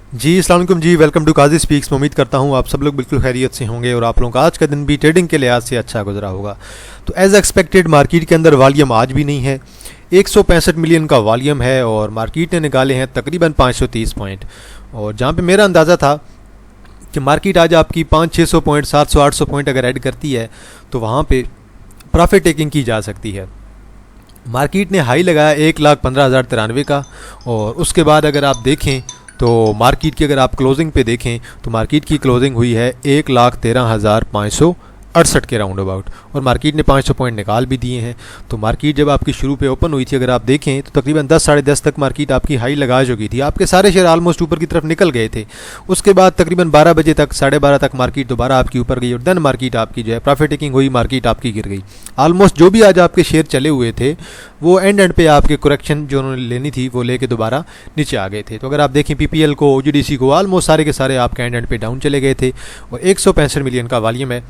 जी अस्सलाम वालेकुम जी, welcome to Qazi speaks. मैं उम्मीद करता हूँ आप सब लोग बिल्कुल खैरियत से होंगे और आप लोगों का आज का दिन भी ट्रेडिंग के लिहाज से अच्छा गुजरा होगा। तो एज एक्सपेक्टेड मार्केट के अंदर वॉल्यूम आज भी नहीं है। 165 मिलियन का वॉल्यूम है और मार्केट ने निकाले हैं तकरीबन 530 पॉइंट। और जहाँ पे मेरा अंदाज़ा था कि मार्केट आज आपकी 500-600 पॉइंट 700-800 पॉइंट अगर ऐड करती है तो वहाँ पे प्रॉफिट टेकिंग की जा सकती है। मार्केट ने हाई लगाया 1,15,093 का और उसके बाद अगर आप देखें तो मार्केट की अगर आप क्लोजिंग पे देखें तो मार्केट की क्लोजिंग हुई है 1,13,568 के राउंड अबाउट और मार्केट ने 500 पॉइंट निकाल भी दिए हैं। तो मार्केट जब आपकी शुरू पे ओपन हुई थी अगर आप देखें तो तकरीबन 10 साढ़े 10 तक मार्केट आपकी हाई लगा चुकी थी। आपके सारे शेयर ऑलमोस्ट ऊपर की तरफ निकल गए थे। उसके बाद तकरीबन 12 बजे तक 12:30 तक मार्केट दोबारा आपकी ऊपर गई और देन मार्केट आपकी जो है प्रॉफिट टेकिंग हुई, मार्केट आपकी गिर गई। ऑलमोस्ट जो भी आज आपके शेयर चले हुए थे वो एंड पे आपके करेक्शन जो उन्होंने लेनी थी वो लेके दोबारा नीचे आ गए थे। तो अगर आप देखें पीपीएल को, ओजीडीसी को, ऑलमोस्ट सारे के सारे आपके एंड पे डाउन चले गए थे और 165 मिलियन का वॉल्यूम है।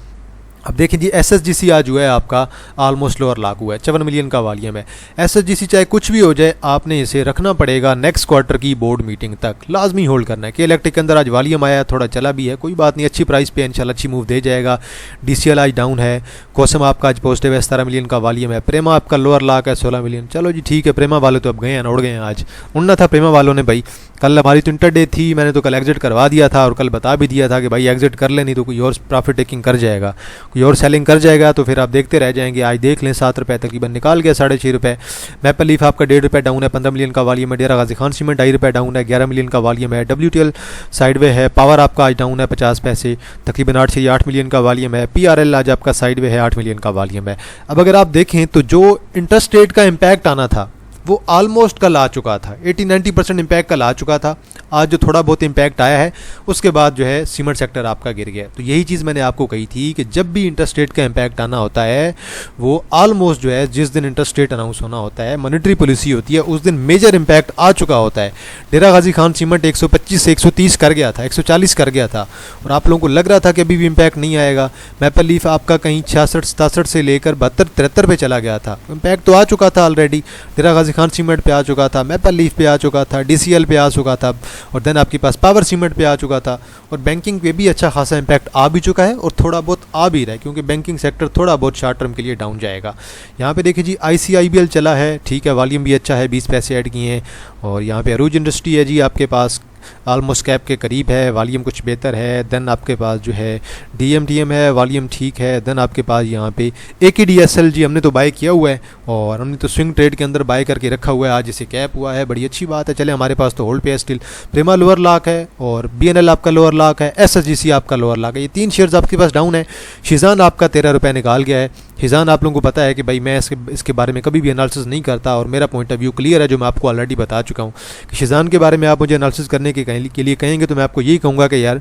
अब देखें जी एसएसजीसी आज हुआ है आपका ऑलमोस्ट लोअर लॉक हुआ है, 54 मिलियन का वॉल्यूम है। एसएसजीसी चाहे कुछ भी हो जाए आपने इसे रखना पड़ेगा नेक्स्ट क्वार्टर की बोर्ड मीटिंग तक, लाजमी होल्ड करना है। कि इलेक्ट्रिक के अंदर आज वॉल्यूम आया, थोड़ा चला भी है, कोई बात नहीं, अच्छी प्राइस पे इंशाल्लाह अच्छी मूव दे जाएगा। डीसीएल आज डाउन है, कोसम आपका आज पॉजिटिव है, 17 मिलियन का वॉल्यूम है। प्रेमा आपका लोअर लॉक है 16 मिलियन। चलो जी ठीक है, प्रेमा वाले तो अब गए हैं, उड़ गए हैं, आज उड़ना था प्रेमा वालों ने भाई। कल हमारी तो इंटरडे थी, मैंने तो कल एग्जिट करवा दिया था और कल बता भी दिया था कि भाई एग्जिट कर ले, नहीं तो कोई और प्रॉफिट टेकिंग कर जाएगा, कोई और सेलिंग कर जाएगा तो फिर आप देखते रह जाएंगे। आज देख लें 7 रुपये तकरीबन निकाल गया, 6.5 रुपये। मैपल लीफ आपका 1.5 रुपये डाउन है, 15 मिलियन का वॉल्यूम है। डेरा गाजी खान सीमेंट 2.5 रुपये डाउन है, 11 मिलियन का वॉल्यूम है। WTL साइडवे है। पावर आपका आज डाउन है 50 पैसे, तकरीबन 8 से 8 मिलियन का वॉल्यूम है। PRL आज आपका साइडवे है, 8 मिलियन का वॉल्यूम है। अब अगर आप देखें तो जो इंटरेस्ट रेट का इम्पैक्ट आना था वो ऑलमोस्ट कल आ चुका था, 80-90% इम्पैक्ट कल आ चुका था। आज जो थोड़ा बहुत इम्पैक्ट आया है उसके बाद जो है सीमेंट सेक्टर आपका गिर गया। तो यही चीज़ मैंने आपको कही थी कि जब भी इंटरेस्ट रेट का इम्पैक्ट आना होता है वो ऑलमोस्ट जो है जिस दिन इंटरेस्ट रेट अनाउंस होना होता है, मॉनेटरी पॉलिसी होती है, उस दिन मेजर इम्पैक्ट आ चुका होता है। डेरा गाजी खान सीमेंट 125 से 130 कर गया था, 140 कर गया था और आप लोगों को लग रहा था कि अभी भी इम्पैक्ट नहीं आएगा। मैपल लीफ आपका कहीं 66-67 से लेकर 72-73 पे चला गया था। इम्पैक्ट तो आ चुका था ऑलरेडी, डेरा गाजी खान सीमेंट पे आ चुका था, मैपल लीफ पे आ चुका था, DCL पे आ चुका था और देन आपके पास पावर सीमेंट पे आ चुका था और बैंकिंग पे भी अच्छा खासा इम्पैक्ट आ भी चुका है और थोड़ा बहुत आ भी रहा है क्योंकि बैंकिंग सेक्टर थोड़ा बहुत शॉर्ट टर्म के लिए डाउन जाएगा। यहाँ पे देखिए जी ICIBL चला है, ठीक है, वॉल्यूम भी अच्छा है, 20 पैसे ऐड किए हैं। और यहाँ पे अरूज इंडस्ट्री है जी आपके पास, ऑलमोस्ट कैप के करीब है, वॉल्यूम कुछ बेहतर है। देन आपके पास जो है DMTM है, वॉल्यूम ठीक है। देन आपके पास यहाँ पे AKDSL जी हमने तो बाय किया हुआ है और हमने तो स्विंग ट्रेड के अंदर बाय करके रखा हुआ है, आज इसे कैप हुआ है, बड़ी अच्छी बात है। चले हमारे पास तो होल्ड पे है स्टिल। प्रेमा लोअर लॉक है और BNL आपका लोअर लॉक है, SSGC आपका लोअर लॉक है। ये 3 शेयर्स आपके पास डाउन है। शिजान आपका 13 रुपये निकाल गया है। हिजान आप लोगों को पता है कि भाई मैं इसके बारे में कभी भी एनालिसिस नहीं करता और मेरा पॉइंट ऑफ व्यू क्लियर है जो मैं आपको ऑलरेडी बता चुका हूँ कि शिजान के बारे में आप मुझे एनालिसिस करने के लिए कहेंगे तो मैं आपको यही कहूँगा कि यार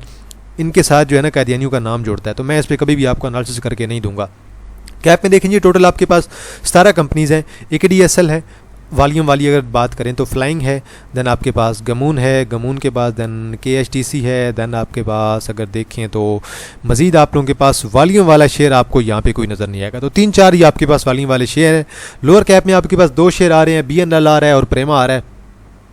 इनके साथ जो है ना कादियानियों का नाम जोड़ता है, तो मैं इस पर कभी भी आपको एनालिसिस करके नहीं दूंगा। कैप में देखेंगे टोटल आपके पास 17 कंपनीज़ हैं। AKDSL है, वॉल्यूम वाली अगर बात करें तो फ्लाइंग है, देन आपके पास गमून है, गमून के पास देन KHTC है, देन आपके पास अगर देखें तो मज़ीद आप लोगों के पास वॉल्यूम वाला शेयर आपको यहाँ पे कोई नज़र नहीं आएगा। तो 3-4 ही आपके पास वॉल्यूम वाले शेयर हैं। लोअर कैप में आपके पास 2 शेयर आ रहे हैं, BNL आ रहा है और प्रेमा आ रहा है।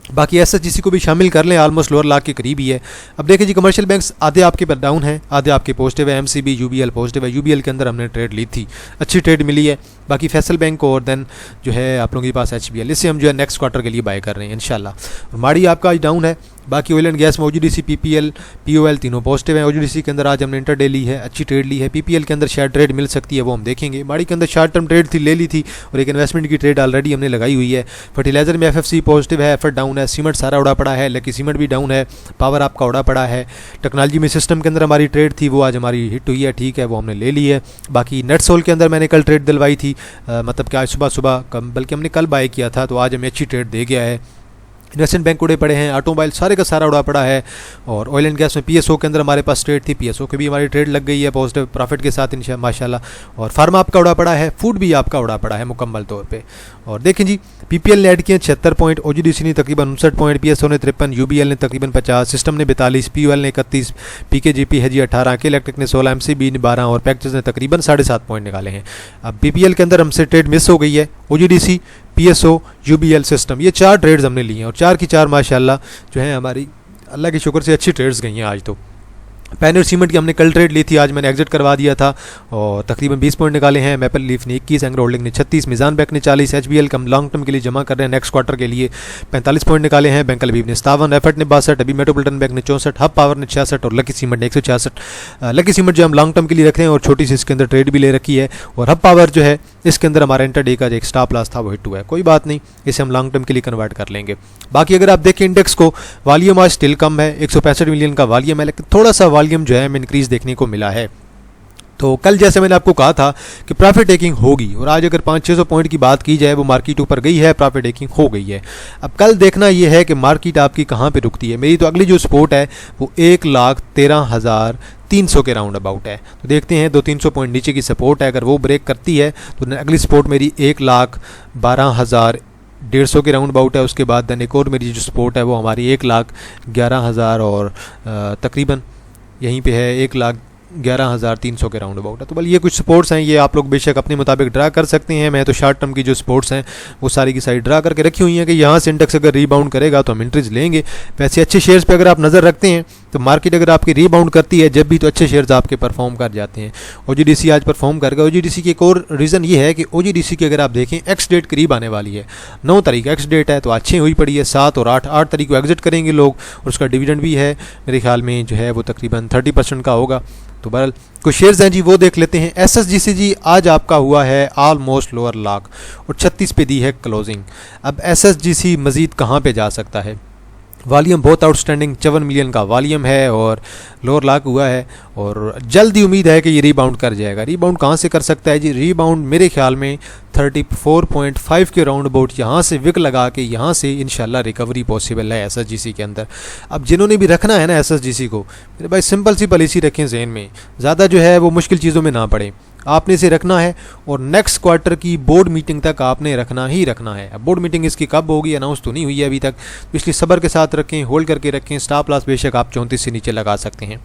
बाकी SSGC को भी शामिल कर लें, ऑलमोस्ट लोअर लाख के करीब ही है। अब देखिए जी कमर्शियल बैंक्स आधे आपके पर डाउन है, आधे आपके पॉजिटिव है। MCB UBL पॉजिटिव है, UBL के अंदर हमने ट्रेड ली थी, अच्छी ट्रेड मिली है। बाकी फैसल बैंक और देन जो है आप लोगों के पास HBL, इससे हम जो है नेक्स्ट क्वार्टर के लिए बाय कर रहे हैं इंशाल्लाह। माड़ी आपका आज डाउन है। बाकी ऑयल एंड गैस में OGDC PPL POL तीनों पॉजिटिव है। OGDC के अंदर आज हमने इंटरडे ली है, अच्छी ट्रेड ली है। PPL के अंदर शेयर ट्रेड मिल सकती है, वो हम देखेंगे। माड़ी के अंदर शॉर्ट टर्म ट्रेड थी, ले ली थी और एक इन्वेस्टमेंट की ट्रेड ऑलरेडी हमने लगाई हुई है। फर्टिलाइजर में FFC पॉजिटिव है, एफर्ट डाउन है। सीमेंट सारा उड़ा पड़ा है, लेकिन सीमेंट भी डाउन है। पावर आपका उड़ा पड़ा है। टेक्नोलॉजी में सिस्टम के अंदर हमारी ट्रेड थी, वो आज हमारी हिट हुई है, ठीक है, वो हमने ले ली है। बाकी नेट सोल के अंदर मैंने कल ट्रेड दिलवाई थी, मतलब कि आज सुबह बल्कि हमने कल बाय किया था, तो आज हमें अच्छी ट्रेड दे गया है। इन्वेस्टमेंट बैंक उड़े पड़े हैं, ऑटोमोबाइल सारे का सारा उड़ा पड़ा है। और ऑयल एंड गैस में PSO के अंदर हमारे पास ट्रेड थी, PSO की भी हमारी ट्रेड लग गई है पॉजिटिव प्रॉफिट के साथ माशाल्लाह। और फार्मा आपका उड़ा पड़ा है, फूड भी आपका उड़ा पड़ा है मुकम्मल तौर पे। और देखें जी PPL ने ऐड किए 76 पॉइंट, OGDC ने तकरीबन 59 पॉइंट, PSO ने 53, UBL ने तकरीबन 50, सिस्टम ने 42, POL ने 31, PKGP है जी 18, के इलेक्ट्रिक ने 16, MCB ने 12 और पैक्चर्स ने तकरीबन 7.5 पॉइंट निकाले हैं। अब PPL के अंदर हमसे ट्रेड मिस हो गई है। OGDC PSO UBL सिस्टम, ये 4 ट्रेड्स हमने लिए हैं और 4 की 4 माशाल्लाह जो है हमारी अल्लाह के शुक्र से अच्छी ट्रेड्स गई हैं आज। तो पैनर सीमेंट की हमने कल ट्रेड ली थी, आज मैंने एग्जिट करवा दिया था और तकरीबन 20 पॉइंट निकाले हैं। मैपल लीफ ने 21, एंग्रो होल्डिंग ने 36, मिजान बैंक ने 40, एचबीएल कम लॉन्ग टर्म के लिए जमा कर रहे हैं नेक्स्ट क्वार्टर के लिए 45 पॉइंट निकाले हैं। बैंक अल-अबीब ने 57, एफर्ट ने 62, अभी मेट्रोपॉलिटन बैंक ने 64, हब पावर ने 66 और लकी सीमेंट ने 166। लकी सीमेंट जो हम लॉन्ग टर्म के लिए रख रहे हैं और छोटी सी इसके अंदर ट्रेड भी ले रखी है, और हब पावर जो है इसके अंदर हमारा इंटरडे का जो एक स्टॉप लॉस था वो हिट हुआ है। कोई बात नहीं, इसे हम लॉन्ग टर्म के लिए कन्वर्ट कर लेंगे। बाकी अगर आप देखें इंडेक्स को, वॉल्यूम आज स्टिल कम है, 165 मिलियन का वॉल्यूम है, लेकिन थोड़ा सा वॉल्यूम जो है हमें इंक्रीज देखने को मिला है। तो कल जैसे मैंने आपको कहा था कि प्रॉफिट टेकिंग होगी, और आज अगर 500-600 पॉइंट की बात की जाए वो मार्केट ऊपर गई है, प्रॉफिट टेकिंग हो गई है। अब कल देखना ये है कि मार्केट आपकी कहाँ पे रुकती है। मेरी तो अगली जो सपोर्ट है वो 1,13,300 के राउंड अबाउट है। तो देखते हैं 200-300 पॉइंट नीचे की सपोर्ट है, अगर वो ब्रेक करती है तो अगली सपोर्ट मेरी 1,12,150 के राउंड अबाउट है। उसके बाद देन एक और मेरी जो सपोर्ट है वो हमारी 1,11,000 और तकरीबन यहीं पे है 1,11,300 के राउंड अबाउट है। तो बल ये कुछ सपोर्ट्स हैं, ये आप लोग बेशक अपने मुताबिक ड्रा कर सकते हैं। मैं तो शॉर्ट टर्म की जो सपोर्ट्स हैं वो सारी की सारी ड्रा करके रखी हुई हैं कि यहाँ से इंडेक्स अगर रीबाउंड करेगा तो हम एंट्रीज लेंगे। वैसे अच्छे शेयर्स पे अगर आप नज़र रखते हैं तो मार्केट अगर आपकी रीबाउंड करती है जब भी, तो अच्छे शेयर्स आपके परफॉर्म कर जाते हैं। ओजीडीसी आज परफॉर्म कर गया। ओजीडीसी की एक और रीज़न ये है कि ओजीडीसी की अगर आप देखें एक्स डेट करीब आने वाली है, 9 तारीख एक्स डेट है, तो अच्छी हुई पड़ी है। 7 और 8 तारीख को एग्जिट करेंगे लोग, और उसका डिविडेंड भी है मेरे ख्याल में जो है वो तकरीबन 30% का होगा। तो बहरहाल कुछ शेयर्स हैं जी वो देख लेते हैं। एसएसजीसी जी आज आपका हुआ है ऑलमोस्ट लोअर लॉक और 36 पे दी है क्लोजिंग। अब एसएसजीसी मज़ीद कहाँ पे जा सकता है? वॉल्यूम बहुत आउटस्टैंडिंग 54 मिलियन का वॉल्यूम है और लोअर लॉक हुआ है, और जल्दी उम्मीद है कि ये रीबाउंड कर जाएगा। रीबाउंड कहाँ से कर सकता है जी? रीबाउंड मेरे ख्याल में 34.5 के राउंड अबाउट यहाँ से विक लगा के यहाँ से इंशाल्लाह रिकवरी पॉसिबल है एसएसजीसी के अंदर। अब जिन्होंने भी रखना है ना एसएसजीसी को, मेरे भाई सिंपल सी पॉलिसी रखें ज़हन में, ज़्यादा जो है वो मुश्किल चीज़ों में ना पड़े। आपने इसे रखना है और नेक्स्ट क्वार्टर की बोर्ड मीटिंग तक आपने रखना ही रखना है। अब बोर्ड मीटिंग इसकी कब होगी अनाउंस तो नहीं हुई है अभी तक, तो इसलिए सब्र के साथ रखें, होल्ड करके रखें। स्टॉप लॉस बेशक आप 34 से नीचे लगा सकते हैं।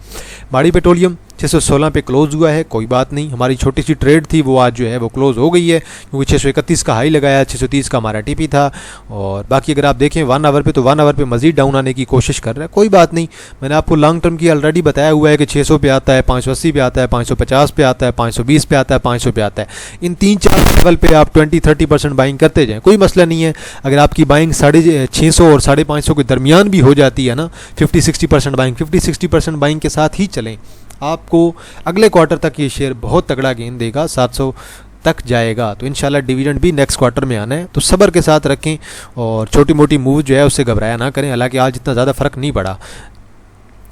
बाड़ी पेट्रोलियम 616 पे क्लोज हुआ है, कोई बात नहीं, हमारी छोटी सी ट्रेड थी वो आज जो है वो क्लोज हो गई है, क्योंकि 631 का हाई लगाया, 630 का हमारा टीपी था। और बाकी अगर आप देखें 1 आवर पे, तो 1 आवर पे मजीद डाउन आने की कोशिश कर रहा है, कोई बात नहीं। मैंने आपको लॉन्ग टर्म की ऑलरेडी बताया हुआ है कि 600 पे आता है, 580 पे आता है, 550 पे आता है, 520 पे आता है, 500 पे आता है। इन 3-4 लेवल पे आप 20-30% बाइंग करते जाएं, कोई मसला नहीं है। अगर आपकी बाइंग 650 और 550 के दरमियान भी हो जाती है ना, 50-60% बाइंग, 50-60% बाइंग के साथ ही चलें, आपको अगले क्वार्टर तक ये शेयर बहुत तगड़ा गेन देगा, 700 तक जाएगा। तो इंशाल्लाह डिविडेंड भी नेक्स्ट क्वार्टर में आना है, तो सब्र के साथ रखें और छोटी मोटी मूव जो है उससे घबराया ना करें। हालांकि आज इतना ज़्यादा फ़र्क नहीं पड़ा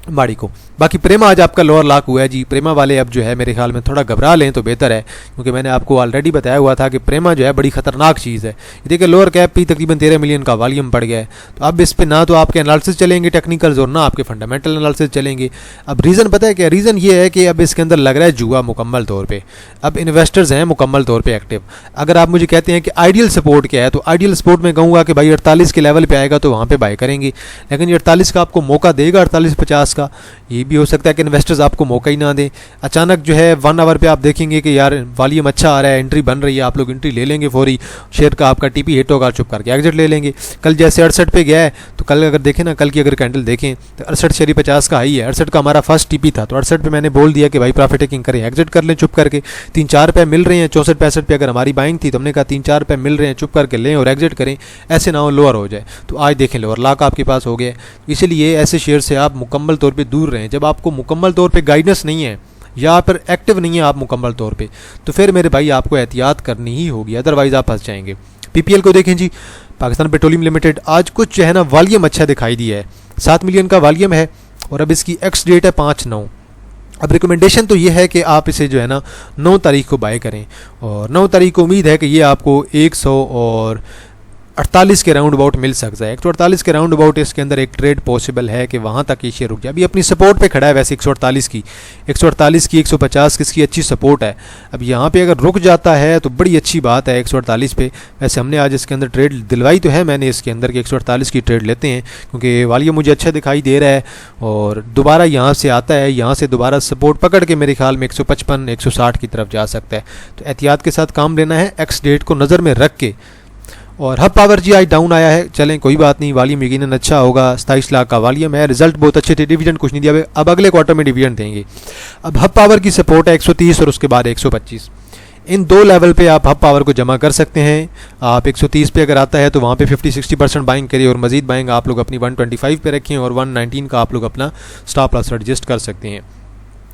माड़ी को। बाकी प्रेमा आज आपका लोअर लॉक हुआ है जी। प्रेमा वाले अब जो है मेरे ख्याल में थोड़ा घबरा लें तो बेहतर है, क्योंकि मैंने आपको ऑलरेडी बताया हुआ था कि प्रेमा जो है बड़ी ख़तरनाक चीज़ है। देखिए लोअर कैप भी तकरीबन 13 मिलियन का वॉल्यूम पड़ गया है, तो अब इस पर ना तो आपके एनालिसिस चलेंगे टेक्निकल्स और ना आपके फंडामेंटल एनालिसिस चलेंगे। अब रीज़न पता है क्या? रीज़न ये है कि अब इसके अंदर लग रहा है जुआ मुकम्मल तौर पर। अब इन्वेस्टर्स हैं मुकम्मल तौर पर एक्टिव। अगर आप मुझे कहते हैं कि आइडियल सपोर्ट क्या है, तो आइडियल सपोर्ट में कहूँगा कि भाई 48 के लेवल पर आएगा तो वहाँ पर बाय करेंगे, लेकिन 48 का आपको मौका देगा 48-50 का, ये भी हो सकता है कि इन्वेस्टर्स आपको मौका ही ना दें। अचानक जो है 1 आवर पे आप देखेंगे कि यार वॉल्यूम अच्छा आ रहा है, एंट्री बन रही है, आप लोग एंट्री ले लेंगे फौरी, शेयर का आपका टीपी हिट होगा, चुप करके एग्जिट ले लेंगे। कल जैसे 68 पे गया है, तो कल अगर देखें ना, कल की अगर कैंडल देखें तो 68.50 का हाई है, 68 का हमारा फर्स्ट टीपी था, तो 68 पे मैंने बोल दिया कि भाई प्रॉफिट टेकिंग करें, एग्जिट कर लें चुप करके। 3-4 रुपये मिल रहे हैं, 64-65 पे अगर हमारी बाइंग थी तो हमने कहा 3-4 रुपये मिल रहे हैं, चुप करके लें और एग्जिट करें, ऐसे ना हो लोअर हो जाए। तो आज देखें लोअर लॉक आपके पास हो गया, इसलिए ऐसे शेयर से आप मुकम्मल तौर पर दूर रहें। जब आपको मुकम्मल तौर पे गाइडेंस नहीं है या फिर एक्टिव नहीं है आप मुकम्मल तौर पे, तो फिर मेरे भाई आपको एहतियात करनी ही होगी, अदरवाइज आप फंस जाएंगे। पीपीएल को देखें जी, पाकिस्तान पेट्रोलियम लिमिटेड, आज कुछ जो है ना वॉल्यूम अच्छा दिखाई दिया है, 7 मिलियन का वॉल्यूम है और अब इसकी एक्स डेट है 5/9। अब रिकमेंडेशन तो ये है कि आप इसे जो है ना 9 तारीख को बाय करें, और 9 तारीख को उम्मीद है कि ये आपको 148 के राउंड अबाउट मिल सकता है। 148 के राउंड अबाउट इसके अंदर एक ट्रेड पॉसिबल है कि वहाँ तक ये शेयर रुक जाए। अभी अपनी सपोर्ट पे खड़ा है वैसे 148 की, 150 की इसकी अच्छी सपोर्ट है। अब यहाँ पे अगर रुक जाता है तो बड़ी अच्छी बात है 148 पे। वैसे हमने आज इसके अंदर ट्रेड दिलवाई तो है मैंने इसके अंदर कि 148 की ट्रेड लेते हैं, क्योंकि वॉल्यूम मुझे अच्छा दिखाई दे रहा है और दोबारा यहाँ से आता है, यहाँ से दोबारा सपोर्ट पकड़ के मेरे ख्याल में 155-160 की तरफ जा सकता है। तो एहतियात के साथ काम लेना है, एक्स डेट को नज़र में रख के। और हब पावर जी आज डाउन आया है, चलें कोई बात नहीं, वॉल्यूम यकीनन अच्छा होगा, 27 लाख का वॉल्यूम है, रिजल्ट बहुत अच्छे थे, डिविडेंड कुछ नहीं दिया, अब अगले क्वार्टर में डिविडेंड देंगे। अब हब पावर की सपोर्ट है 130 और उसके बाद 125, इन दो लेवल पे आप हब पावर को जमा कर सकते हैं। आप 130 पे अगर आता है तो वहाँ पे 50-60% बाइंग करिए और मजीद बाइंग आप लोग अपनी 125 पे रखें और 119 का आप लोग अपना स्टॉप लॉस एडजस्ट कर सकते हैं।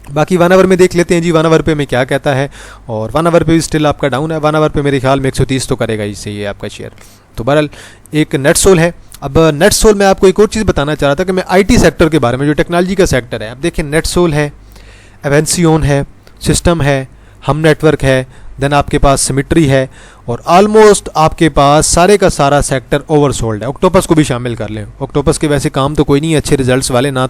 बाकी 1 आवर में देख लेते हैं जी 1 आवर पे में क्या कहता है, और 1 आवर पे भी स्टिल आपका डाउन है, 1 आवर पे मेरे ख्याल में 130 तो करेगा इससे ये आपका शेयर। तो बहरहाल एक नेटसोल है। अब नेटसोल में आपको एक और चीज़ बताना चाह रहा था कि मैं आईटी सेक्टर के बारे में, जो टेक्नोलॉजी का सेक्टर है। अब देखिए नेटसोल है, एवेंसियोन है, सिस्टम है, हम नेटवर्क है, देन आपके पास सिमेट्री है, और ऑलमोस्ट आपके पास सारे का सारा सेक्टर ओवरसोल्ड है। ऑक्टोपस को भी शामिल कर लें, ऑक्टोपस के वैसे काम तो कोई नहीं है अच्छे रिजल्ट्स वाले, ना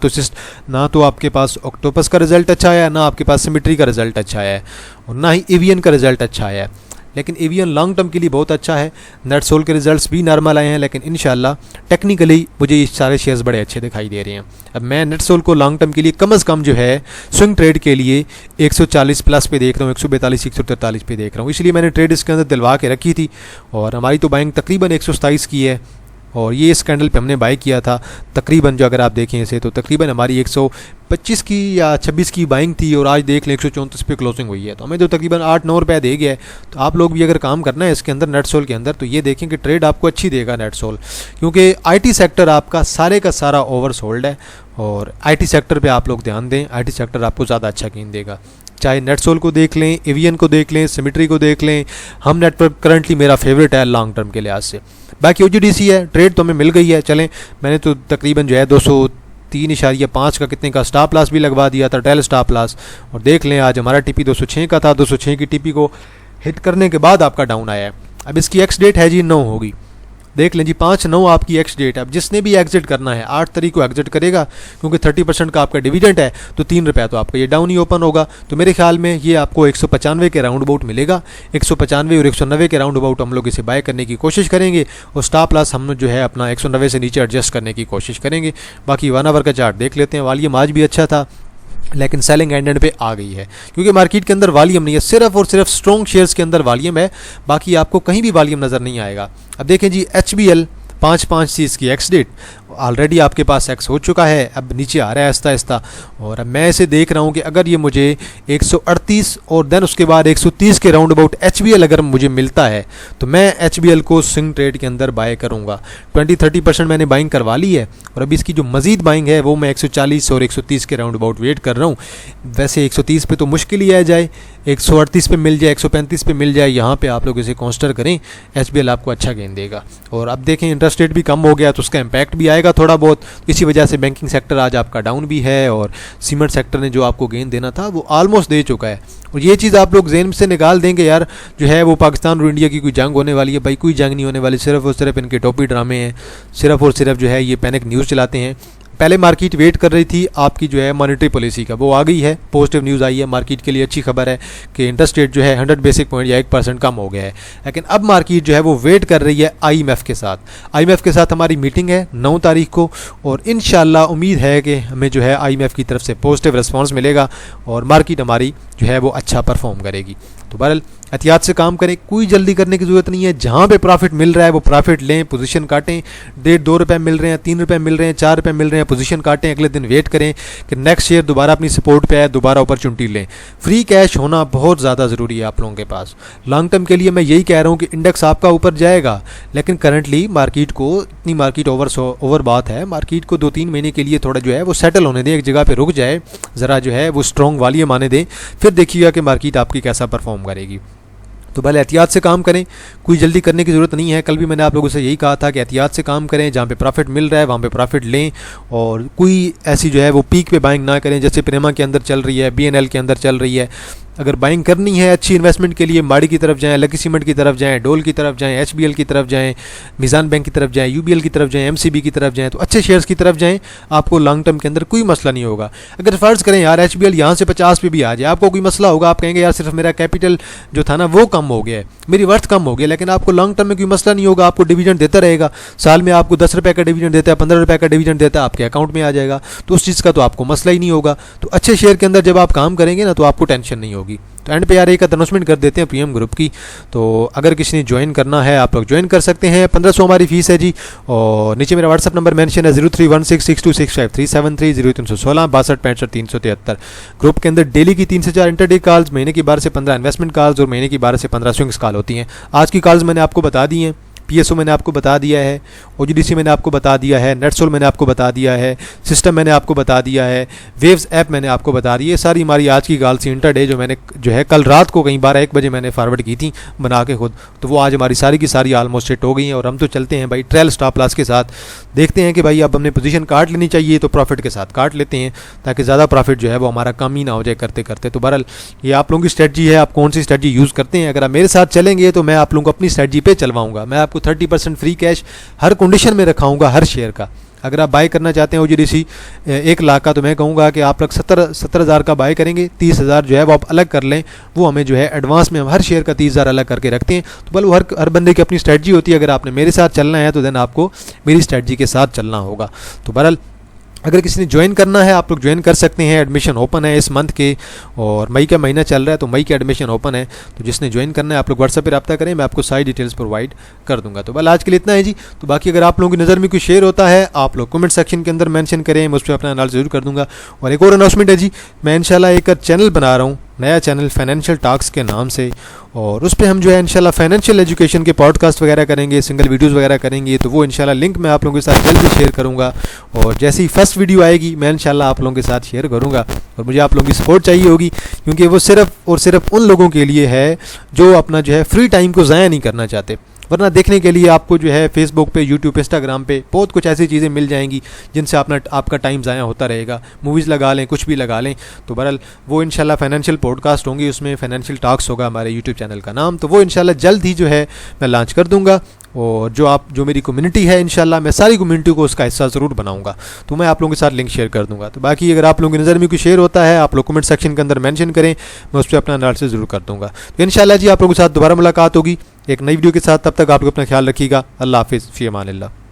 तो आपके पास ऑक्टोपस का रिजल्ट अच्छा आया, ना आपके पास सिमेट्री का रिजल्ट अच्छा आया है, और ना ही एवियन का रिजल्ट अच्छा आया है। लेकिन एवियन लॉन्ग टर्म के लिए बहुत अच्छा है। नेटसोल के रिजल्ट्स भी नॉर्मल आए हैं, लेकिन इंशाल्लाह टेक्निकली मुझे ये सारे शेयर्स बड़े अच्छे दिखाई दे रहे हैं। अब मैं नेटसोल को लॉन्ग टर्म के लिए कम से कम जो है स्विंग ट्रेड के लिए 140 प्लस पे देख रहा हूँ, 142 143 पे देख रहा हूँ, इसलिए मैंने ट्रेड इसके अंदर दिलवा के रखी थी। और हमारी तो बाइंग तकरीबन 127 की है, और ये इस कैंडल पे हमने बाई किया था तकरीबन, जो अगर आप देखें इसे तो तकरीबन हमारी 125 की या 26 की बाइंग थी, और आज देख लें 134 पे क्लोजिंग हुई है, तो हमें तो तकरीबन 8-9 रुपये दे गया है। तो आप लोग भी अगर काम करना है इसके अंदर नेटसोल के अंदर, तो ये देखें कि ट्रेड आपको अच्छी देगा नेटसोल, क्योंकि आईटी सेक्टर आपका सारे का सारा ओवरसोल्ड है, और आईटी सेक्टर पे आप लोग ध्यान दें, आईटी सेक्टर आपको ज़्यादा अच्छा गेन देगा। चाहे नेटसोल को देख लें, एवियन को देख लें, सिमेट्री को देख लें, हम नेटवर्क करंटली मेरा फेवरेट है लॉन्ग टर्म के लिहाज से। बाकी ओजीडीसी है, ट्रेड तो हमें मिल गई है, चलें मैंने तो तकरीबन जो है 203.5 का कितने का स्टॉप लॉस भी लगवा दिया था, टेल स्टॉप लॉस, और देख लें आज हमारा टीपी 206 का था, 206 की टीपी को हिट करने के बाद आपका डाउन आया है। अब इसकी एक्स डेट है जी 9 होगी, देख लें जी 5/9 आपकी एक्स डेट है। अब जिसने भी एग्जिट करना है 8 तारीख को एग्जिट करेगा, क्योंकि 30% का आपका डिविडेंड है, तो 3 रुपये तो आपका ये डाउन ही ओपन होगा। तो मेरे ख्याल में ये आपको 195 के राउंड अबाउट मिलेगा, 195 और 190 के राउंड अबाउट हम लोग इसे बाय करने की कोशिश करेंगे, और स्टॉप लॉस हम जो है अपना 190 से नीचे एडजस्ट करने की कोशिश करेंगे। बाकी 1 आवर का चार्ट देख लेते हैं, वॉल्यूम आज भी अच्छा था, लेकिन सेलिंग एंड पे आ गई है, क्योंकि मार्केट के अंदर वॉल्यूम नहीं है, सिर्फ और सिर्फ स्ट्रॉन्ग शेयर्स के अंदर वॉल्यूम है, बाकी आपको कहीं भी वॉल्यूम नज़र नहीं आएगा। अब देखें जी HBL 5/5 थी इसकी एक्स डेट, ऑलरेडी आपके पास एक्स हो चुका है, अब नीचे आ रहा है आहिस्ता आहिस्ता, और अब मैं इसे देख रहा हूँ कि अगर ये मुझे 138 और देन उसके बाद 130 के राउंड अबाउट HBL अगर मुझे मिलता है, तो मैं HBL को स्विंग ट्रेड के अंदर बाय करूँगा। 20-30% मैंने बाइंग करवा ली है, और अभी इसकी जो मजीद बाइंग है वो मैं 140 और 130 के राउंड अबाउट वेट कर रहा हूँ। वैसे 130 पे तो मुश्किल ही आ जाए, 138 पे मिल जाए, 135 पे मिल जाए, यहाँ पे आप लोग इसे कॉन्सिडर करें, HBL आपको अच्छा गेन देगा। और अब देखें इंटरेस्ट रेट भी कम हो गया, तो उसका इम्पैक्ट भी आएगा थोड़ा बहुत, इसी वजह से बैंकिंग सेक्टर आज आपका डाउन भी है, और सीमेंट सेक्टर ने जो आपको गेन देना था वो ऑलमोस्ट दे चुका है। और ये चीज़ आप लोग ज़हन से निकाल देंगे यार, जो है वो पाकिस्तान और इंडिया की कोई जंग होने वाली है, भाई कोई जंग नहीं होने वाली, सिर्फ और सिर्फ इनके टोपी ड्रामे हैं, सिर्फ और सिर्फ जो है ये पैनिक न्यूज़ चलाते हैं। पहले मार्केट वेट कर रही थी आपकी जो है मॉनेटरी पॉलिसी का, वो आ गई है, पॉजिटिव न्यूज़ आई है, मार्केट के लिए अच्छी खबर है कि इंटरेस्ट रेट जो है 100 बेसिक पॉइंट या 1% कम हो गया है। लेकिन अब मार्केट जो है वो वेट कर रही है IMF के साथ। IMF के साथ हमारी मीटिंग है 9 तारीख को, और इंशाल्लाह उम्मीद है कि हमें जो है IMF की तरफ से पॉजिटिव रिस्पॉन्स मिलेगा, और मार्केट हमारी जो है वो अच्छा परफॉर्म करेगी। तो बहरहाल एहतियात से काम करें, कोई जल्दी करने की ज़रूरत नहीं है, जहाँ पे प्रॉफिट मिल रहा है वो प्रॉफिट लें, पोजीशन काटें, 1.5-2 रुपये मिल रहे हैं, 3 रुपये मिल रहे हैं, 4 रुपये मिल रहे हैं, पोजीशन काटें, अगले दिन वेट करें कि नेक्स्ट शेयर दोबारा अपनी सपोर्ट पे आए, दोबारा अपॉर्चुनिटी लें। फ्री कैश होना बहुत ज़्यादा ज़रूरी है आप लोगों के पास। लॉन्ग टर्म के लिए मैं यही कह रहा हूँ कि इंडेक्स आपका ऊपर जाएगा, लेकिन करंटली मार्केट को इतनी मार्केट ओवर बात है, मार्केट को 2-3 महीने के लिए थोड़ा जो है वो सेटल होने दें, एक जगह पर रुक जाए, ज़रा जो है वो स्ट्रॉन्ग वॉल्यूम आने दें, फिर देखिएगा कि मार्केट आपकी कैसा परफॉर्म करेगी। तो भले एहतियात से काम करें, कोई जल्दी करने की ज़रूरत नहीं है। कल भी मैंने आप लोगों से यही कहा था कि एहतियात से काम करें, जहाँ पे प्रॉफिट मिल रहा है वहाँ पे प्रॉफिट लें, और कोई ऐसी जो है वो पीक पे बाइंग ना करें, जैसे प्रेमा के अंदर चल रही है, BNL के अंदर चल रही है। अगर बाइंग करनी है अच्छी इन्वेस्टमेंट के लिए, माड़ी की तरफ जाएं, लकी सीमेंट की तरफ जाएं, डोल की तरफ जाएं, HBL की तरफ जाएं, मीज़ान बैंक की तरफ जाएं, UBL की तरफ जाएं, MCB की तरफ जाएं, तो अच्छे शेयर्स की तरफ जाएं, आपको लॉन्ग टर्म के अंदर कोई मसला नहीं होगा। अगर फ़र्ज़ करें यार HBL यहाँ से 50 पे भी आ जाए, आपको कोई मसला होगा, आप कहेंगे यार सिर्फ मेरा कैपिटल जो था ना वो कम हो गया है, मेरी वर्थ कम हो गया, लेकिन आपको लॉन्ग टर्म में कोई मसला नहीं होगा, आपको डिविडेंड देता रहेगा, साल में आपको 10 रुपये का डिविडेंड देता है, 15 रुपये का डिविडेंड देता है, आपके अकाउंट में आ जाएगा, तो उस चीज़ का तो आपको मसला ही नहीं होगा। तो अच्छे शेयर के अंदर जब आप काम करेंगे ना, तो आपको टेंशन नहीं होगी। तो एंड पे यार एक अनाउंसमेंट कर देते हैं प्रीमियम ग्रुप की। तो अगर किसी ने ज्वाइन करना है आप लोग ज्वाइन कर सकते हैं, 1500 हमारी फीस है जी। और नीचे मेरा व्हाट्सअप नंबर मेंशन है 031662653730 0316 62 373। ग्रुप के अंदर डेली की 3 से 4 इंटरडे कॉल्स, महीने की 12 से 15 इन्वेस्टमेंट कॉल्स और महीने की 12 से 15 स्विंग्स कॉल होती हैं। आज की कॉल्स मैंने आपको बता दी हैं। PSO मैंने आपको बता दिया है, OGDC मैंने आपको बता दिया है, नेटसोल मैंने आपको बता दिया है, सिस्टम मैंने आपको बता दिया है, वेव्स ऐप मैंने आपको बता दी है। सारी हमारी आज की कॉल्स इंटरडे जो मैंने जो है कल रात को कहीं 12-1 बजे मैंने फॉरवर्ड की थी बना के खुद, तो वो आज हमारी सारी की सारी ऑलमोस्ट हिट हो गई हैं। और हम तो चलते हैं भाई ट्रेल स्टॉप लॉस के साथ, देखते हैं कि भाई अब हमने पोजीशन काट लेनी चाहिए तो प्रॉफिट के साथ काट लेते हैं ताकि ज़्यादा प्रॉफिट जो है वो हमारा कम ही ना हो जाए करते करते। तो बहरहाल ये आप लोगों की स्ट्रेटजी है, आप कौन सी स्ट्रेटजी यूज़ करते हैं। अगर आप मेरे साथ चलेंगे तो मैं आप लोगों को अपनी स्ट्रेटजी पे चलवाऊंगा। मैं आपको 30% फ्री कैश हर कंडीशन में रखाऊंगा हर शेयर का। अगर आप बाय करना चाहते हैं OGDC 1 लाख का, तो मैं कहूँगा कि आप लोग 70,000 का बाय करेंगे, 30,000 जो है वो आप अलग कर लें। वो हमें जो है एडवांस में हम हर शेयर का 30,000 अलग करके रखते हैं। तो बल हर बंदे की अपनी स्ट्रेटजी होती है। अगर आपने मेरे साथ चलना है तो देन आपको मेरी स्ट्रेटजी के साथ चलना होगा। तो बहरहाल अगर किसी ने ज्वाइन करना है आप लोग ज्वाइन कर सकते हैं। एडमिशन ओपन है इस मंथ के, और मई का महीना चल रहा है तो मई के एडमिशन ओपन है। तो जिसने ज्वाइन करना है आप लोग व्हाट्सएप पे रब्ता करें, मैं आपको सारी डिटेल्स प्रोवाइड कर दूंगा। तो बल आज के लिए इतना है जी। तो बाकी अगर आप लोगों की नज़र में कोई शेयर होता है आप लोग कमेंट सेक्शन के अंदर मेंशन करें, मैं उस पर अपना एनालिसिस जरूर कर दूंगा। और एक और अनाउंसमेंट है जी, मैं इंशाल्लाह एक चैनल बना रहा हूँ, नया चैनल फाइनेंशियल टॉक्स के नाम से, और उस पर हम जो है इंशाल्लाह फाइनेंशियल एजुकेशन के पॉडकास्ट वगैरह करेंगे, सिंगल वीडियोस वगैरह करेंगे। तो वो इंशाल्लाह लिंक मैं आप लोगों के साथ जल्दी शेयर करूंगा, और जैसे ही फर्स्ट वीडियो आएगी मैं इंशाल्लाह आप लोगों के साथ शेयर करूंगा। और मुझे आप लोगों की सपोर्ट चाहिए होगी, क्योंकि वो सिर्फ और सिर्फ उन लोगों के लिए है जो अपना जो है फ्री टाइम को ज़ाया नहीं करना चाहते। वरना देखने के लिए आपको जो है फेसबुक पे, यूट्यूब पे, इंस्टाग्राम पे बहुत कुछ ऐसी चीज़ें मिल जाएंगी जिनसे आपका टाइम ज़ाया होता रहेगा। मूवीज़ लगा लें, कुछ भी लगा लें। तो बहरहाल वो इंशाल्लाह फाइनेंशियल पॉडकास्ट होंगी, उसमें फाइनेंशियल टॉक्स होगा हमारे यूट्यूब चैनल का नाम। तो वो इंशाल्लाह जल्द ही जो है मैं लॉन्च कर दूंगा। और जो मेरी कम्युनिटी है इंशाल्लाह मैं सारी कम्युनिटी को उसका हिस्सा ज़रूर बनाऊंगा। तो मैं आप लोगों के साथ लिंक शेयर कर दूंगा। तो बाकी अगर आप लोगों की नज़र में कोई शेयर होता है आप लोग कमेंट सेक्शन के अंदर मेंशन करें, मैं उस पर अपना एनालिसिस ज़रूर कर दूंगा। तो इंशाल्लाह जी आप लोगों के साथ दोबारा मुलाकात होगी एक नई वीडियो के साथ। तब तक आप लोग अपना ख्याल रखिएगा। अल्लाह हाफिज़, फ़ी अमान अल्लाह।